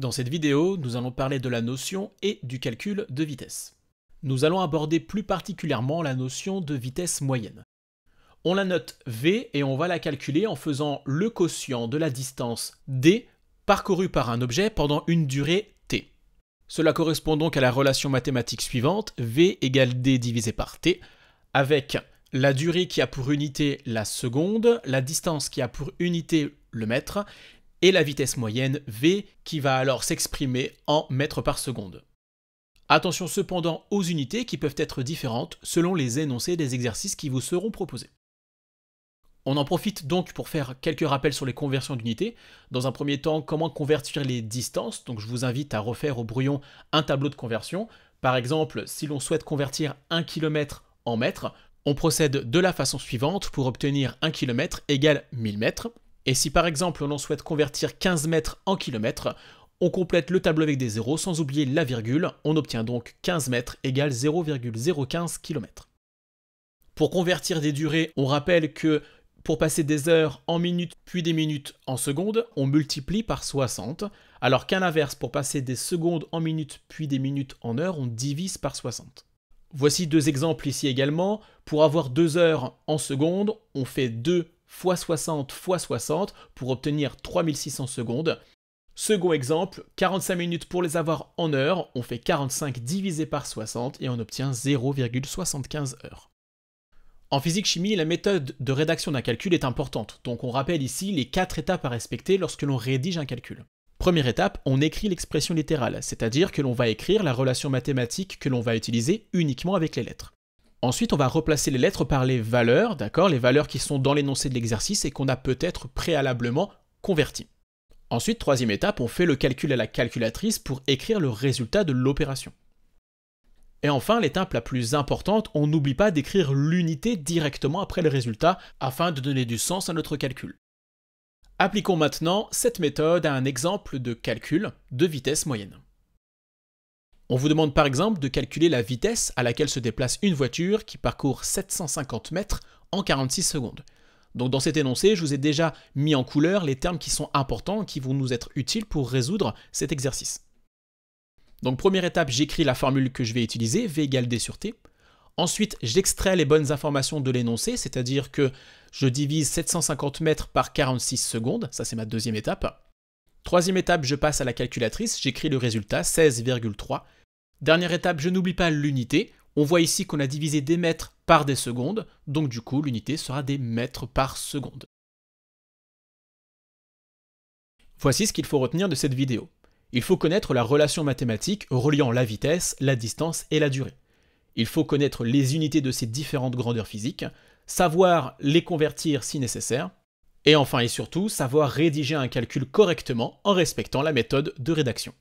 Dans cette vidéo, nous allons parler de la notion et du calcul de vitesse. Nous allons aborder plus particulièrement la notion de vitesse moyenne. On la note v et on va la calculer en faisant le quotient de la distance d parcourue par un objet pendant une durée t. Cela correspond donc à la relation mathématique suivante, v égale d divisé par t, avec la durée qui a pour unité la seconde, la distance qui a pour unité le mètre, et la vitesse moyenne v qui va alors s'exprimer en mètres par seconde. Attention cependant aux unités qui peuvent être différentes selon les énoncés des exercices qui vous seront proposés. On en profite donc pour faire quelques rappels sur les conversions d'unités. Dans un premier temps, comment convertir les distances. Donc je vous invite à refaire au brouillon un tableau de conversion. Par exemple, si l'on souhaite convertir 1 km en mètres, on procède de la façon suivante pour obtenir 1 km égale 1000 mètres. Et si par exemple l'on souhaite convertir 15 mètres en kilomètres, on complète le tableau avec des zéros sans oublier la virgule, on obtient donc 15 mètres égale 0,015 km. Pour convertir des durées, on rappelle que pour passer des heures en minutes puis des minutes en secondes, on multiplie par 60, alors qu'à l'inverse, pour passer des secondes en minutes puis des minutes en heures, on divise par 60. Voici deux exemples ici également. Pour avoir 2 heures en secondes, on fait 2 fois 60 fois 60 pour obtenir 3600 secondes. Second exemple, 45 minutes pour les avoir en heures, on fait 45 divisé par 60 et on obtient 0,75 heures. En physique-chimie, la méthode de rédaction d'un calcul est importante, donc on rappelle ici les 4 étapes à respecter lorsque l'on rédige un calcul. Première étape, on écrit l'expression littérale, c'est-à-dire que l'on va écrire la relation mathématique que l'on va utiliser uniquement avec les lettres. Ensuite, on va replacer les lettres par les valeurs, d'accord, les valeurs qui sont dans l'énoncé de l'exercice et qu'on a peut-être préalablement converties. Ensuite, troisième étape, on fait le calcul à la calculatrice pour écrire le résultat de l'opération. Et enfin, l'étape la plus importante, on n'oublie pas d'écrire l'unité directement après le résultat afin de donner du sens à notre calcul. Appliquons maintenant cette méthode à un exemple de calcul de vitesse moyenne. On vous demande par exemple de calculer la vitesse à laquelle se déplace une voiture qui parcourt 750 mètres en 46 secondes. Donc dans cet énoncé, je vous ai déjà mis en couleur les termes qui sont importants et qui vont nous être utiles pour résoudre cet exercice. Donc première étape, j'écris la formule que je vais utiliser, v égale d sur t. Ensuite, j'extrais les bonnes informations de l'énoncé, c'est-à-dire que je divise 750 mètres par 46 secondes, ça c'est ma deuxième étape. Troisième étape, je passe à la calculatrice, j'écris le résultat, 16,3. Dernière étape, je n'oublie pas l'unité. On voit ici qu'on a divisé des mètres par des secondes, donc du coup l'unité sera des mètres par seconde. Voici ce qu'il faut retenir de cette vidéo. Il faut connaître la relation mathématique reliant la vitesse, la distance et la durée. Il faut connaître les unités de ces différentes grandeurs physiques, savoir les convertir si nécessaire, et enfin et surtout savoir rédiger un calcul correctement en respectant la méthode de rédaction.